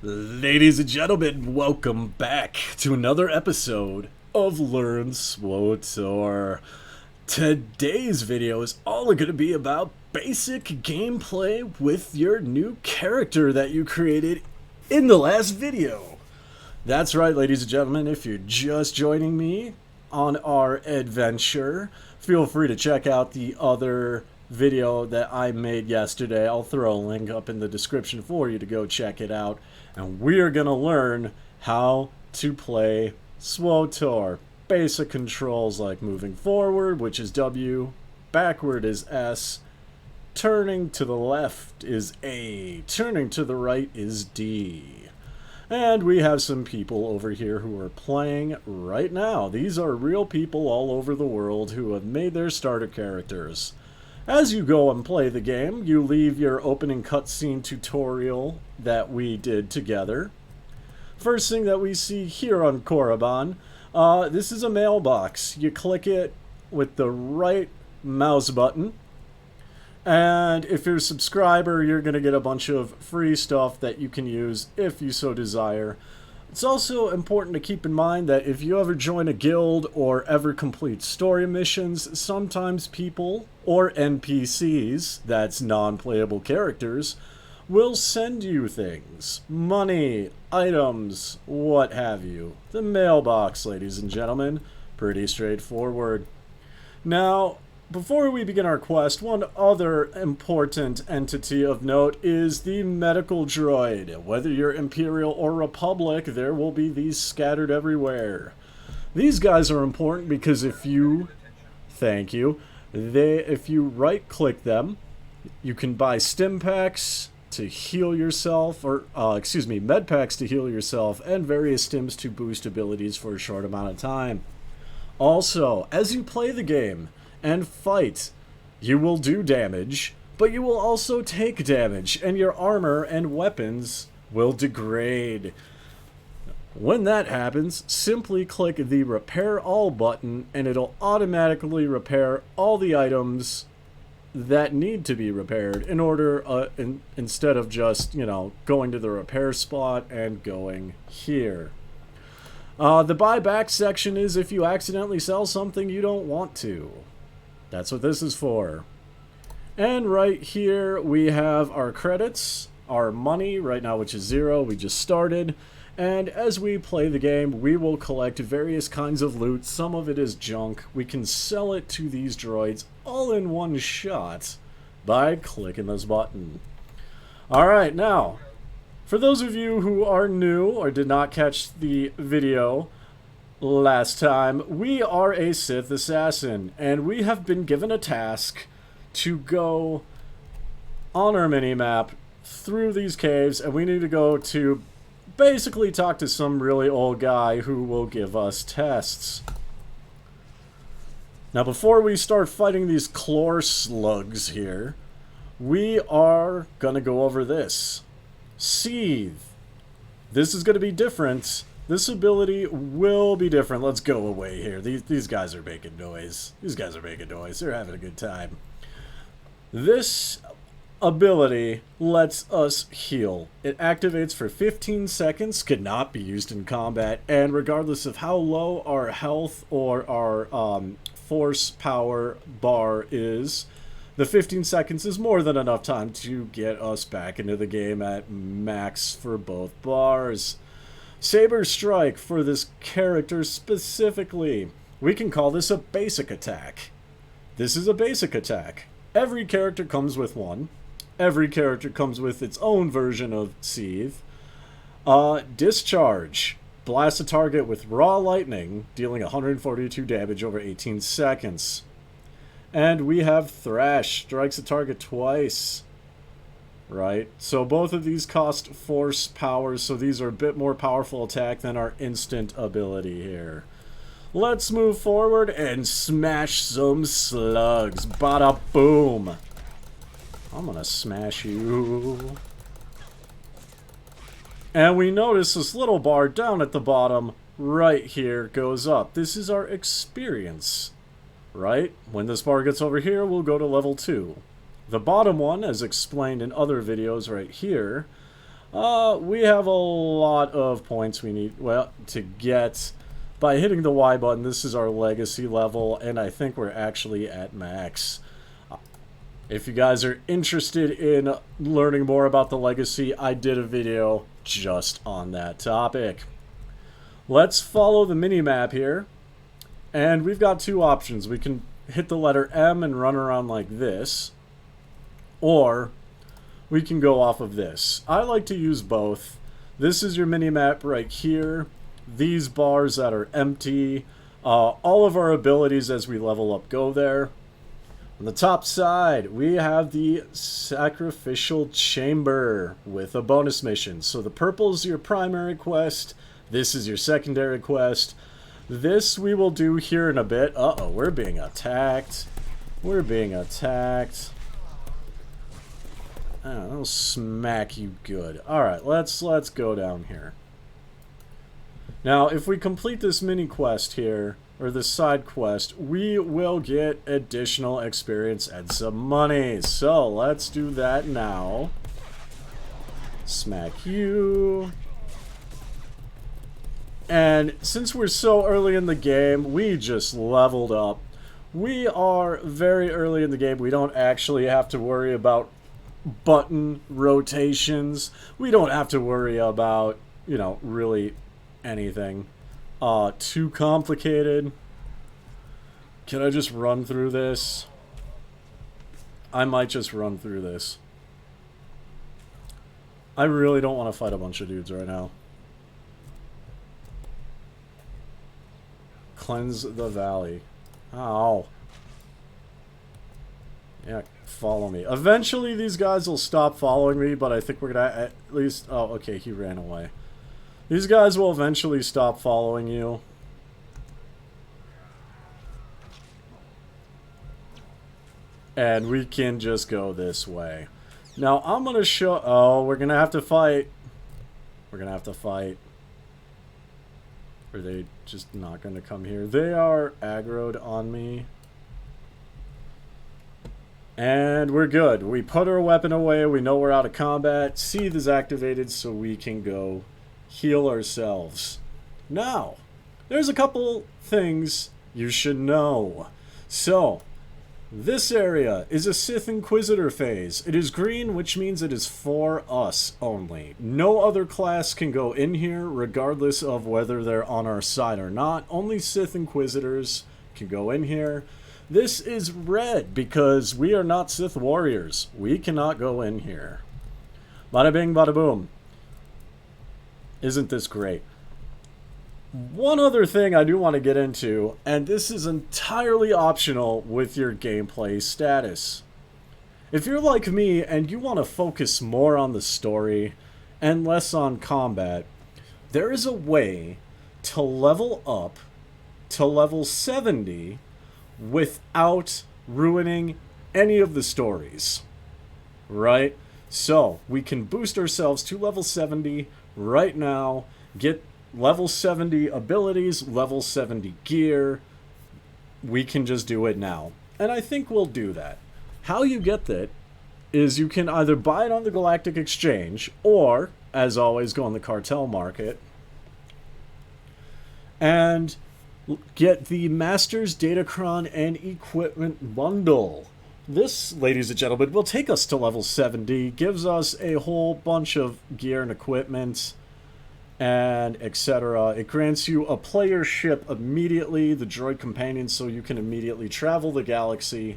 Ladies and gentlemen, welcome back to another episode of Learn SWTOR. Today's video is all going to be about basic gameplay with your new character that you created in the last video. That's right, ladies and gentlemen, if you're just joining me on our adventure, feel free to check out the other video that I made yesterday. I'll throw a link up in the description for you to go check it out. And we're going to learn how to play SWTOR. Basic controls like moving forward, which is W, backward is S, turning to the left is A, turning to the right is D. And we have some people over here who are playing right now. These are real people all over the world who have made their starter characters. As you go and play the game, you leave your opening cutscene tutorial that we did together. First thing that we see here on Korriban, this is a mailbox. You click it with the right mouse button, and if you're a subscriber, you're going to get a bunch of free stuff that you can use if you so desire. It's also important to keep in mind that if you ever join a guild or ever complete story missions, sometimes people, or NPCs, that's non-playable characters, will send you things. Money, items, what have you. The mailbox, ladies and gentlemen. Pretty straightforward. Now, before we begin our quest, one other important entity of note is the medical droid. Whether you're Imperial or Republic, there will be these scattered everywhere. These guys are important because if you right-click them, you can buy stim packs to heal yourself, or med packs to heal yourself, and various stims to boost abilities for a short amount of time. Also, as you play the game and fight, you will do damage, but you will also take damage, and your armor and weapons will degrade. When that happens, simply click the Repair All button, and it'll automatically repair all the items that need to be repaired in order, instead of just, going to the repair spot and going here. The buyback section is if you accidentally sell something you don't want to. That's what this is for. And right here we have our credits, our money right now, which is 0. We just started. And as we play the game, we will collect various kinds of loot. Some of it is junk. We can sell it to these droids all in one shot by clicking this button. Alright, now, for those of you who are new or did not catch the video last time, we are a Sith assassin, and we have been given a task to go on our mini-map through these caves, and we need to go to basically talk to some really old guy who will give us tests. Now, before we start fighting these chlor slugs here, we are gonna go over this. Seethe. This is gonna be different. This ability will be different. Let's go away here. These guys are making noise. These guys are making noise. They're having a good time. This ability lets us heal. It activates for 15 seconds, cannot be used in combat, and regardless of how low our health or our force power bar is, the 15 seconds is more than enough time to get us back into the game at max for both bars. Saber Strike for this character specifically. We can call this a basic attack. This is a basic attack. Every character comes with one. Every character comes with its own version of Seethe. Discharge. Blast a target with raw lightning, dealing 142 damage over 18 seconds. And we have Thrash. Strikes a target twice. Right? So both of these cost force powers, so these are a bit more powerful attack than our instant ability here. Let's move forward and smash some slugs. Bada boom. I'm gonna smash you. And we notice this little bar down at the bottom right here goes up. This is our experience, right? When this bar gets over here, we'll go to level 2. The bottom one, as explained in other videos right here, We have a lot of points we need, well, to get by hitting the Y button. This is our legacy level, and I think we're actually at max. If you guys are interested in learning more about the legacy, I did a video just on that topic. Let's follow the mini-map here, and we've got two options. We can hit the letter M and run around like this, or we can go off of this. I like to use both. This is your mini-map right here. These bars that are empty. All of our abilities as we level up go there. On the top side, we have the Sacrificial Chamber with a bonus mission. So the purple is your primary quest. This is your secondary quest. This we will do here in a bit. Uh-oh, we're being attacked. We're being attacked. Oh, that'll smack you good. Alright, let's go down here. Now, if we complete this mini quest here, or this side quest, we will get additional experience and some money. So, let's do that now. Smack you. And since we're so early in the game, we just leveled up. We are very early in the game. We don't actually have to worry about button rotations. We don't have to worry about, you know, really anything too complicated. Can I just run through this? I might just run through this. I really don't want to fight a bunch of dudes right now. Cleanse the valley. Ow. Yeah, follow me. Eventually these guys will stop following me, but I think we're gonna at least... Oh, okay, he ran away. These guys will eventually stop following you. And we can just go this way. Now, I'm gonna show... Oh, we're gonna have to fight. We're gonna have to fight. Are they just not gonna come here? They are aggroed on me. And we're good. We put our weapon away. We know we're out of combat. Seethe is activated, so we can go heal ourselves. Now, there's a couple things you should know. So, this area is a Sith Inquisitor phase. It is green, which means it is for us only. No other class can go in here, regardless of whether they're on our side or not. Only Sith Inquisitors can go in here. This is red because we are not Sith warriors. We cannot go in here. Bada bing, bada boom. Isn't this great? One other thing I do want to get into, and this is entirely optional with your gameplay status. If you're like me and you want to focus more on the story and less on combat, there is a way to level up to level 70 without ruining any of the stories, right? So we can boost ourselves to level 70 right now, get level 70 abilities, level 70 gear. We can just do it now, and I think we'll do that. How you get that is you can either buy it on the Galactic Exchange, or, as always, go on the cartel market and get the Master's Datacron and Equipment Bundle. This, ladies and gentlemen, will take us to level 70, gives us a whole bunch of gear and equipment, and etc. It grants you a player ship immediately, the droid companion, so you can immediately travel the galaxy.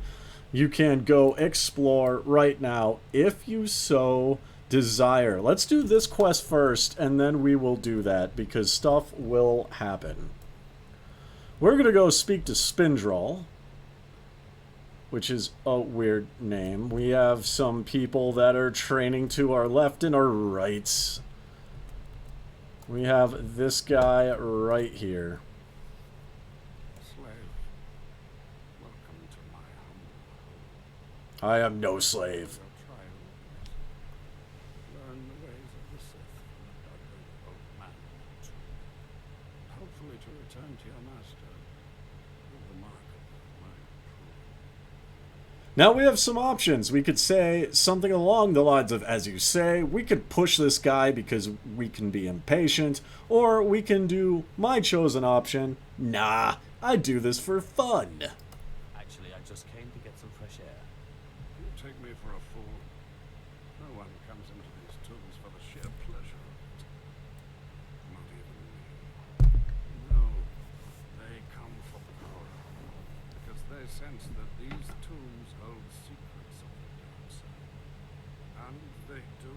You can go explore right now, if you so desire. Let's do this quest first, and then we will do that, because stuff will happen. We're going to go speak to Spindrel, which is a weird name. We have some people that are training to our left and our right. We have this guy right here. Slave, welcome to my humble home. I am no slave. Your trial, learn the ways of the Sith from the duggery of old man too. Hopefully to return to your master with the mark of my approval. Now we have some options. We could say something along the lines of, as you say, we could push this guy because we can be impatient, or we can do my chosen option. Nah, I do this for fun. Actually, I just came to get some fresh air. You take me for a fool. No one comes into these tombs for the sheer pleasure of it. Not even me. No, they come for power. Because they sense that these tombs hold secrets of the dark side. And they do.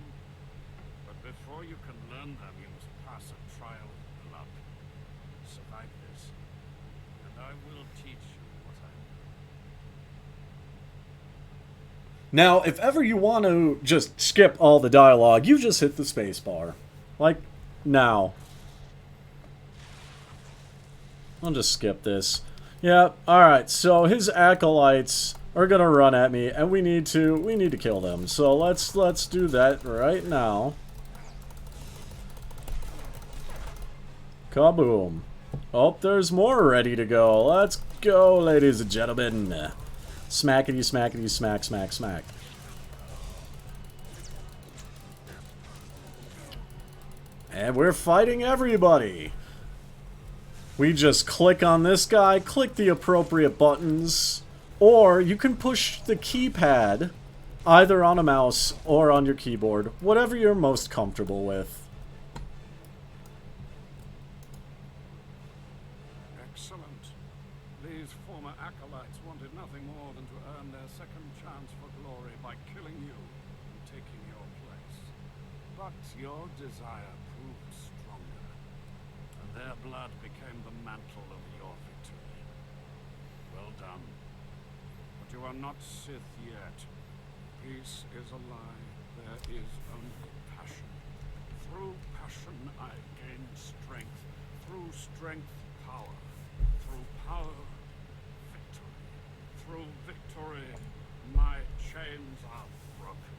But before you can learn them, you must pass a trial of blood. Survive this, and I will teach you what I know. Now, if ever you want to just skip all the dialogue, you just hit the space bar. Like, now. I'll just skip this. Yeah, alright, so his acolytes are gonna run at me, and we need to kill them. So let's do that right now. Kaboom. Oh, there's more ready to go. Let's go, ladies and gentlemen. Smackety, smackety, smack, smack, smack. And we're fighting everybody. We just click on this guy, click the appropriate buttons, or you can push the keypad either on a mouse or on your keyboard, whatever you're most comfortable with. Excellent. These former acolytes wanted nothing more than to earn their second chance for glory by killing you and taking your place. But your desire proved stronger, and their blood became the mantle of your victory. Well done. But you are not Sith yet. Peace is a lie. There is only passion. Through passion I gain strength. Through strength, power. Through power, victory. Through victory, my chains are broken.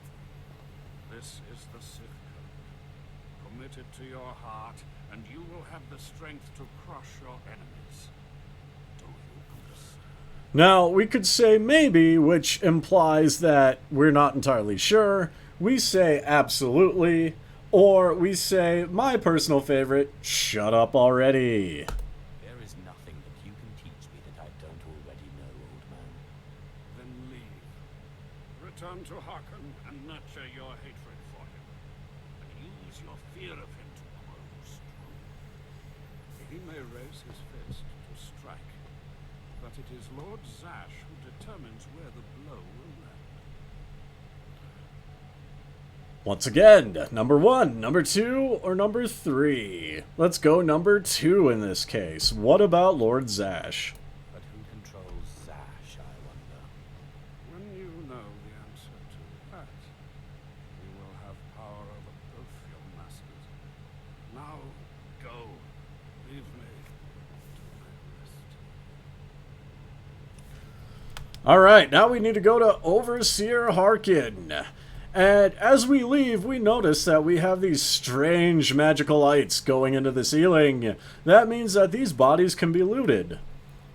This is the Sith code. Commit it to your heart, and you will have the strength to crush your enemies. Do you understand? Now, we could say maybe, which implies that we're not entirely sure. We say absolutely, or we say, my personal favorite, shut up already. There is nothing that you can teach me that I don't already know, old man. Then leave. Return to Harkon and nurture your hatred for him. And use your fear of him to grow strong. He may raise his fist to strike, but it is Lord Zash who determines where the blow will land. Once again, number 1, number 2, or number 3? Let's go number 2 in this case. What about Lord Zash? But who controls Zash, I wonder? When you know the answer to that, you will have power over both your masters. Now, go. Leave me to my rest. Alright, now we need to go to Overseer Harkin. And as we leave, we notice that we have these strange magical lights going into the ceiling. That means that these bodies can be looted.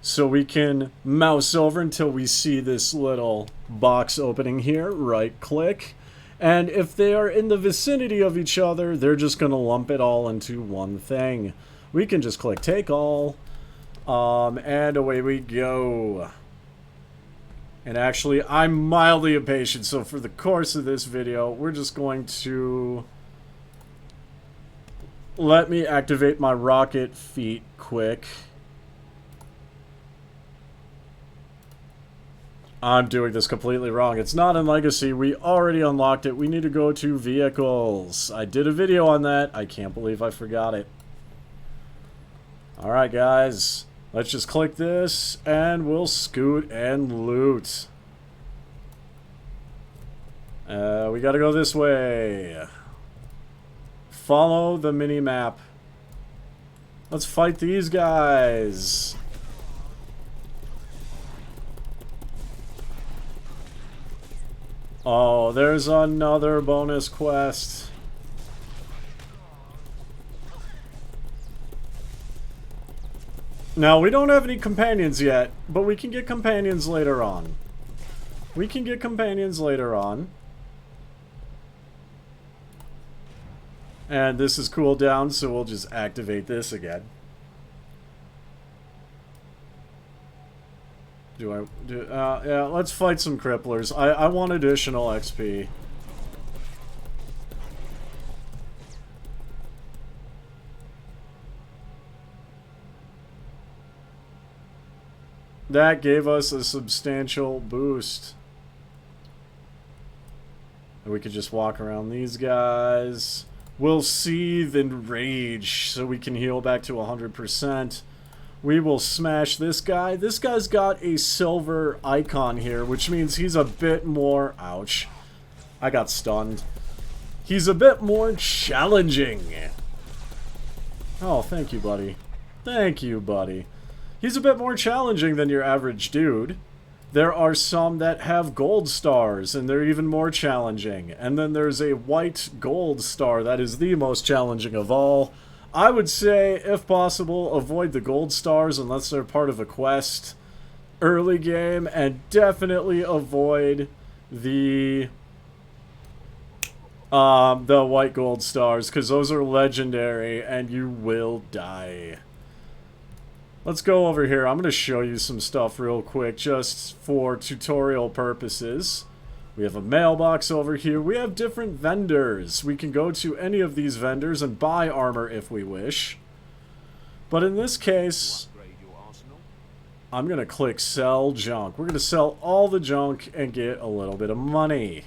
So we can mouse over until we see this little box opening here, right click. And if they are in the vicinity of each other, they're just going to lump it all into one thing. We can just click take all, and away we go. And actually, I'm mildly impatient, so for the course of this video, we're just going to let me activate my rocket feet quick. I'm doing this completely wrong. It's not in Legacy. We already unlocked it. We need to go to vehicles. I did a video on that. I can't believe I forgot it. Alright, guys. Let's just click this, and we'll scoot and loot. We gotta go this way. Follow the mini-map. Let's fight these guys. Oh, there's another bonus quest. Now, we don't have any companions yet, but we can get companions later on. We can get companions later on. And this is cooled down, so we'll just activate this again. Yeah, let's fight some cripplers. I want additional XP. That gave us a substantial boost. And we could just walk around these guys. We'll seethe and rage so we can heal back to 100%. We will smash this guy. This guy's got a silver icon here, which means he's a bit more... Ouch. I got stunned. He's a bit more challenging. Oh, thank you, buddy. Thank you, buddy. He's a bit more challenging than your average dude. There are some that have gold stars, and they're even more challenging. And then there's a white gold star that is the most challenging of all. I would say, if possible, avoid the gold stars unless they're part of a quest early game, and definitely avoid the white gold stars, because those are legendary and you will die. Let's go over here. I'm going to show you some stuff real quick just for tutorial purposes. We have a mailbox over here. We have different vendors. We can go to any of these vendors and buy armor if we wish. But in this case, I'm going to click sell junk. We're going to sell all the junk and get a little bit of money.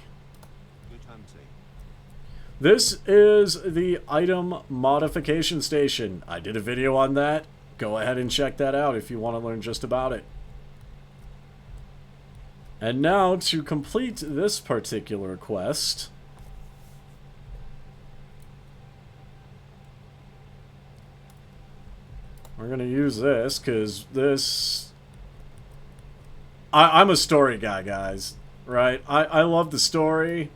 This is the item modification station. I did a video on that. Go ahead and check that out if you want to learn just about it. And now, to complete this particular quest, we're going to use this, because this... I'm a story guy, guys, right? I love the story.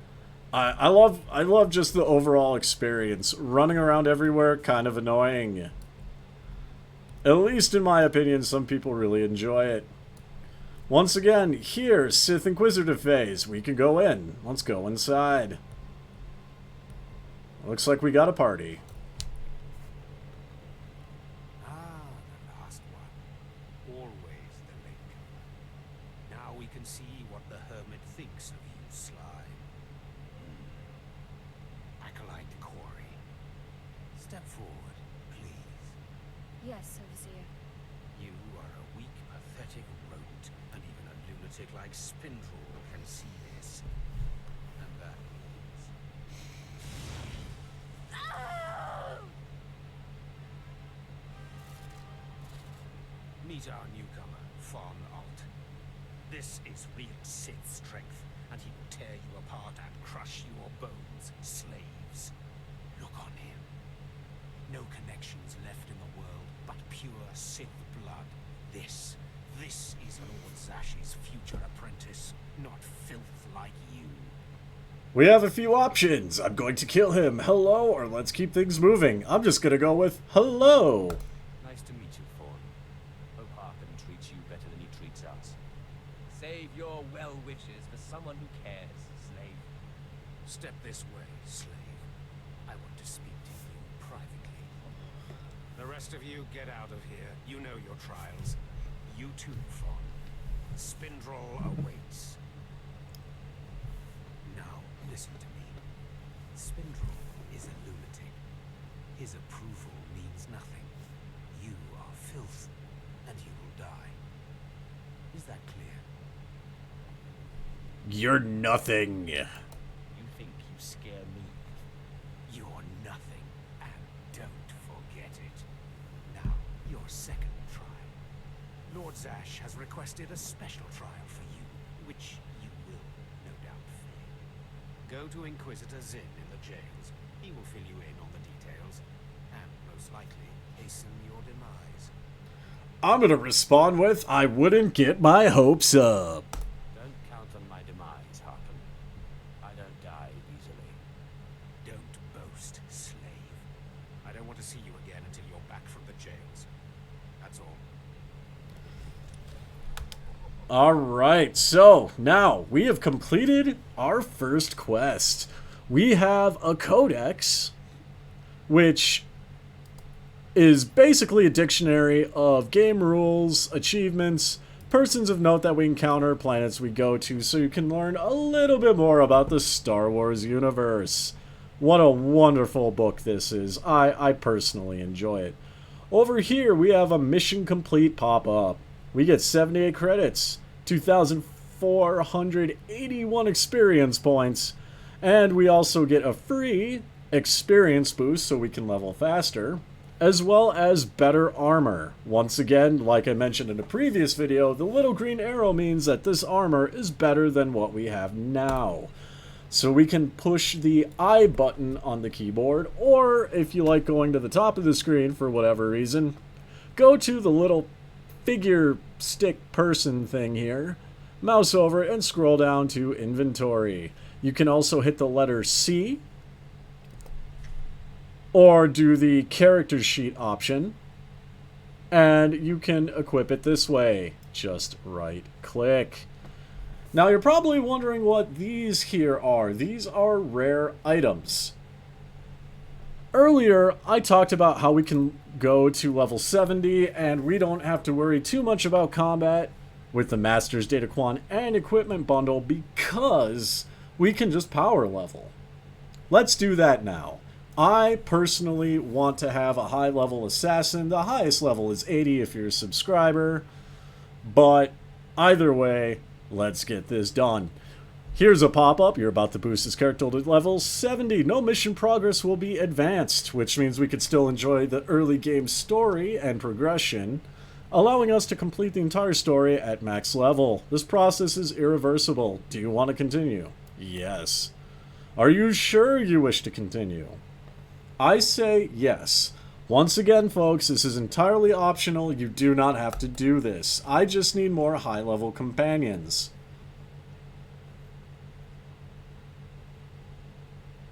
I love just the overall experience. Running around everywhere, kind of annoying. At least in my opinion, some people really enjoy it. Once again, here, Sith Inquisitive phase. We can go in. Let's go inside. Looks like we got a party. Ah, the last one. Always the latecomer. Now we can see what the hermit thinks of you, Sly. Acolyte Corey. Step forward, please. Yes, Overseer. You are a weak, pathetic rodent, and even a lunatic like Spindle can see this. And that means... Meet our newcomer, Fawn Alt. This is real Sith strength, and he will tear you apart and crush your bones, slaves. Look on him. No connections left in the world, but pure Sith blood. This is Lord Zash's future apprentice, not filth like you. We have a few options. I'm going to kill him. Hello, or let's keep things moving. I'm just going to go with hello. Nice to meet you, Fawn. Hope Harkin treats you better than he treats us. Save your well wishes for someone who cares, slave. Step this way, slave. I want to speak to you privately. The rest of you get out of here. You know your trials. You too, Fawn. Spindle awaits. Now, listen to me. Spindle is a lunatic. His approval means nothing. You are filth, and you will die. Is that clear? You're nothing. You think you scare me? You're nothing, and don't forget it. Now, your second trial. Lord Zash has requested a special trial for you, which you will, no doubt, fail. Go to Inquisitor Zinn in the jails. He will fill you in on the details, and most likely hasten your demise. I'm going to respond with, I wouldn't get my hopes up. Don't count on my demise, Harkin. I don't die easily. Don't boast, slave. I don't want to see you again until you're back from the jails. That's all. Alright, so now we have completed our first quest. We have a codex, which is basically a dictionary of game rules, achievements, persons of note that we encounter, planets we go to, so you can learn a little bit more about the Star Wars universe. What a wonderful book this is. I personally enjoy it. Over here, we have a mission complete pop-up. We get 78 credits, 2,481 experience points, and we also get a free experience boost so we can level faster, as well as better armor. Once again, like I mentioned in a previous video, the little green arrow means that this armor is better than what we have now. So we can push the I button on the keyboard, or if you like going to the top of the screen for whatever reason, go to the little figure stick person thing here, mouse over and scroll down to inventory. You can also hit the letter C, or do the character sheet option, and you can equip it this way. Just right click. Now you're probably wondering what these here are. These are rare items. Earlier, I talked about how we can go to level 70 and we don't have to worry too much about combat with the Master's Dataquan and Equipment Bundle because we can just power level. Let's do that now. I personally want to have a high level assassin. The highest level is 80 if you're a subscriber, but either way, let's get this done. Here's a pop-up. You're about to boost this character to level 70. No mission progress will be advanced, which means we could still enjoy the early game story and progression, allowing us to complete the entire story at max level. This process is irreversible. Do you want to continue? Yes. Are you sure you wish to continue? I say yes. Once again, folks, this is entirely optional. You do not have to do this. I just need more high-level companions.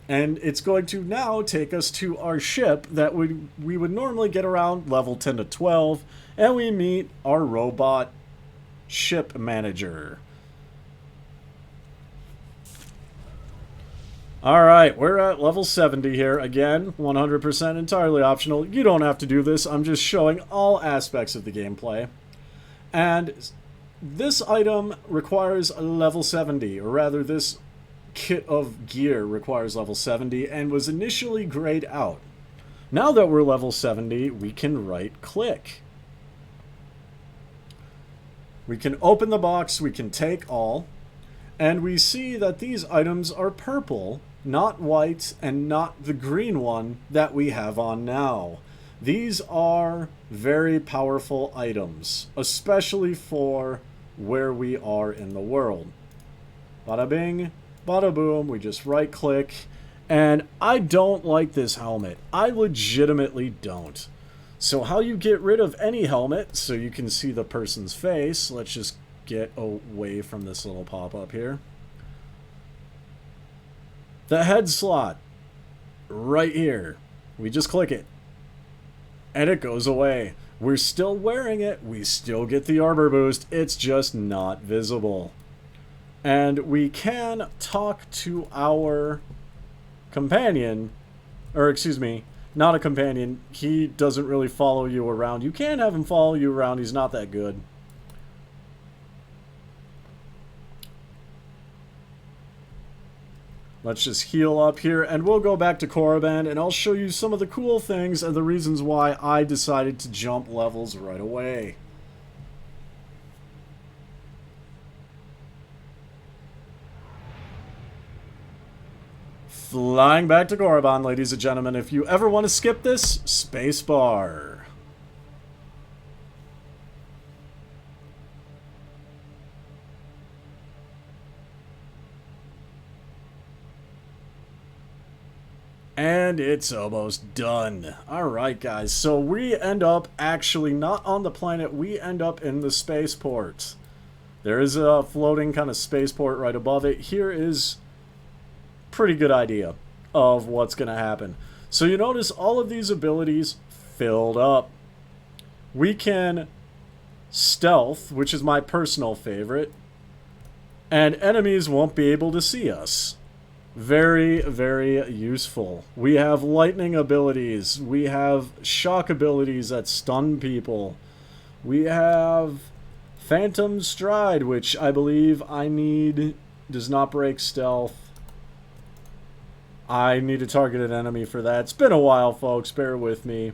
And it's going to now take us to our ship that we would normally get around level 10 to 12, and we meet our robot ship manager. Alright, we're at level 70 here. Again, 100% entirely optional. You don't have to do this. I'm just showing all aspects of the gameplay. And this item requires a level 70, or rather this kit of gear requires level 70 and was initially grayed out. Now that we're level 70, we can right click. We can open the box, we can take all, and we see that these items are purple, not white, and not the green one that we have on now. These are very powerful items, especially for where we are in the world. Bada bing, bada boom, we just right click, and I don't like this helmet. I legitimately don't. So how you get rid of any helmet so you can see the person's face, let's just get away from this little pop-up here. The head slot, right here, we just click it, and it goes away. We're still wearing it, we still get the armor boost, it's just not visible. And we can talk to our companion, or excuse me, not a companion. He doesn't really follow you around. You can have him follow you around. He's not that good. Let's just heal up here, and we'll go back to Korriban, and I'll show you some of the cool things and the reasons why I decided to jump levels right away. Flying back to Korriban, ladies and gentlemen. If you ever want to skip this, spacebar. And it's almost done. Alright, guys. So we end up actually not on the planet. We end up in the spaceport. There is a floating kind of spaceport right above it. Here is pretty good idea of what's going to happen. So you notice all of these abilities filled up. We can stealth, which is my personal favorite, and enemies won't be able to see us. Very, very useful. We have lightning abilities. We have shock abilities that stun people. We have Phantom Stride, which I believe I need, does not break stealth. I need to target an enemy for that. It's been a while, folks. Bear with me.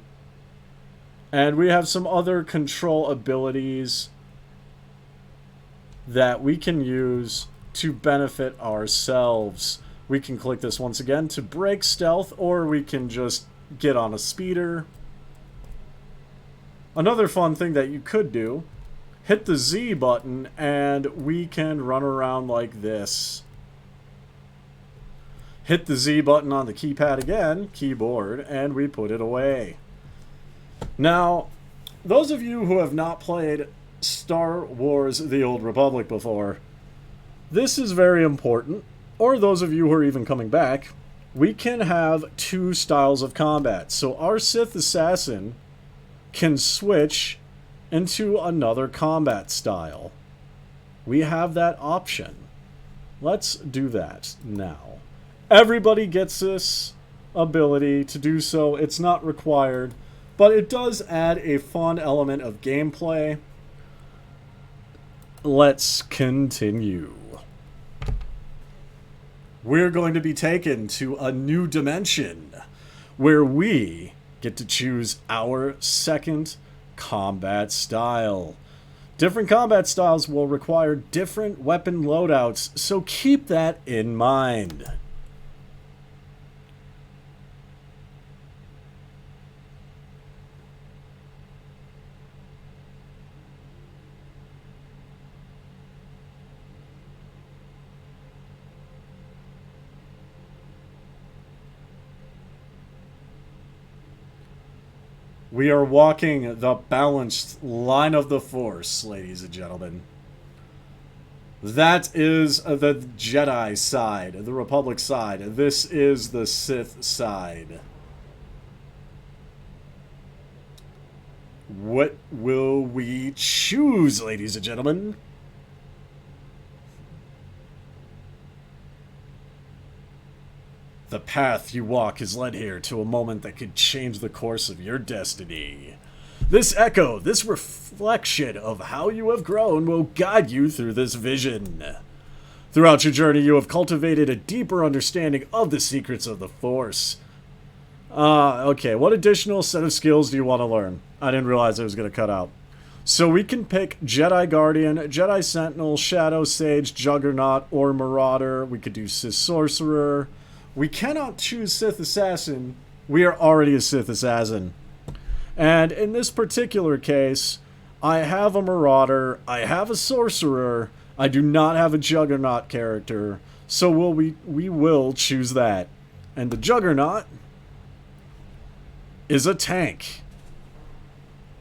And we have some other control abilities that we can use to benefit ourselves. We can click this once again to break stealth, or we can just get on a speeder. Another fun thing that you could do, hit the Z button and we can run around like this. Hit the Z button on the keypad again, keyboard, and we put it away. Now, those of you who have not played Star Wars The Old Republic before, this is very important. Or those of you who are even coming back, we can have two styles of combat. So our Sith Assassin can switch into another combat style. We have that option. Let's do that now. Everybody gets this ability to do so. It's not required, but it does add a fun element of gameplay. Let's continue. We're going to be taken to a new dimension where we get to choose our second combat style. Different combat styles will require different weapon loadouts, so keep that in mind. We are walking the balanced line of the Force, ladies and gentlemen. That is the Jedi side, the Republic side. This is the Sith side. What will we choose, ladies and gentlemen? The path you walk has led here to a moment that could change the course of your destiny. This echo, this reflection of how you have grown will guide you through this vision. Throughout your journey, you have cultivated a deeper understanding of the secrets of the Force. Okay, what additional set of skills do you want to learn? I didn't realize it was going to cut out. So we can pick Jedi Guardian, Jedi Sentinel, Shadow Sage, Juggernaut, or Marauder. We could do Sith Sorcerer. We cannot choose Sith Assassin. We are already a Sith Assassin. And in this particular case, I have a Marauder, I have a Sorcerer, I do not have a Juggernaut character, so we will choose that. And the Juggernaut is a tank.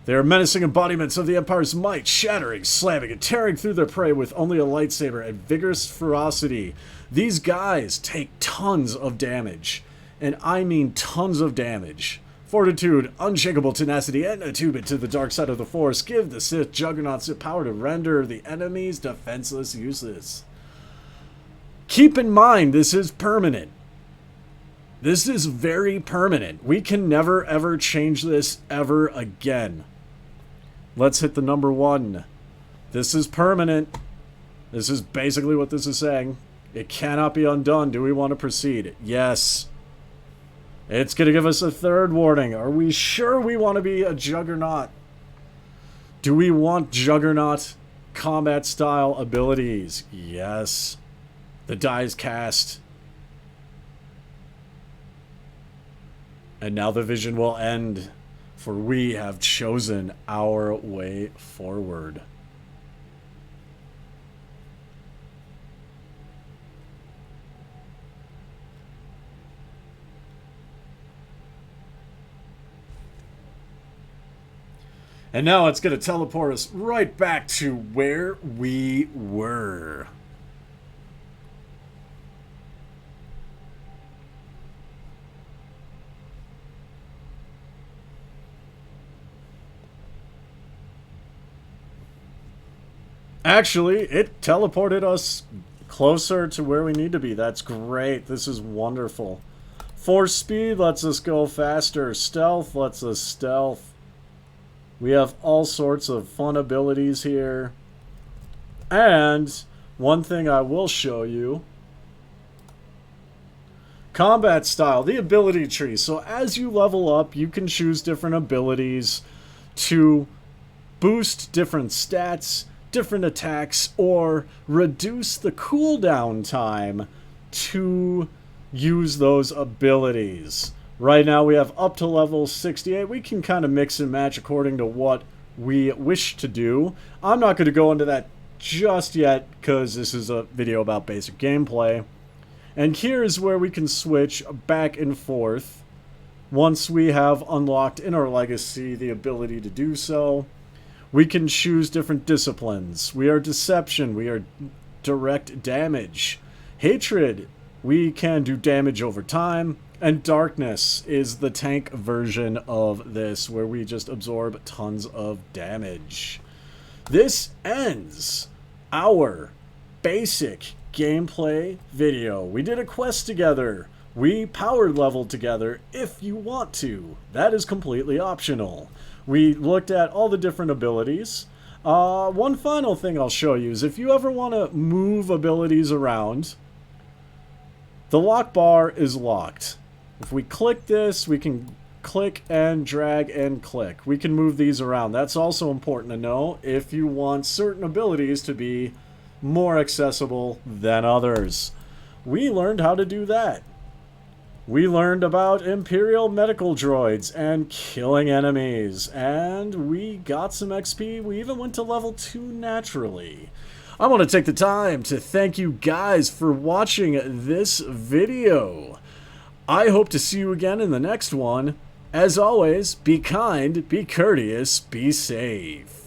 They are menacing embodiments of the Empire's might, shattering, slamming, and tearing through their prey with only a lightsaber and vigorous ferocity. These guys take tons of damage, and I mean tons of damage. Fortitude, unshakable tenacity, and attunement to the dark side of the Force give the Sith Juggernauts the power to render the enemy's defenseless useless. Keep in mind, this is permanent. This is very permanent. We can never ever change this ever again. Let's hit the number 1. This is permanent. This is basically what this is saying. It cannot be undone. Do we want to proceed? Yes. It's going to give us a third warning. Are we sure we want to be a Juggernaut? Do we want Juggernaut combat style abilities? Yes. The die is cast. And now the vision will end, for we have chosen our way forward. And now it's going to teleport us right back to where we were. Actually, it teleported us closer to where we need to be. That's great. This is wonderful. Force speed lets us go faster. Stealth lets us stealth. We have all sorts of fun abilities here. And one thing I will show you. Combat style, the ability tree. So as you level up, you can choose different abilities to boost different stats, different attacks, or reduce the cooldown time to use those abilities. Right now we have up to level 68. We can kind of mix and match according to what we wish to do. I'm not going to go into that just yet because this is a video about basic gameplay. And here's where we can switch back and forth once we have unlocked in our legacy the ability to do so. We can choose different disciplines. We are deception. We are direct damage. Hatred. We can do damage over time. And darkness is the tank version of this, where we just absorb tons of damage. This ends our basic gameplay video. We did a quest together. We power leveled together if you want to. That is completely optional. We looked at all the different abilities. One final thing I'll show you is if you ever want to move abilities around, the lock bar is locked. If we click this, we can click and drag and click. We can move these around. That's also important to know if you want certain abilities to be more accessible than others. We learned how to do that. We learned about Imperial medical droids and killing enemies, and we got some XP. We even went to level 2 naturally. I want to take the time to thank you guys for watching this video. I hope to see you again in the next one. As always, be kind, be courteous, be safe.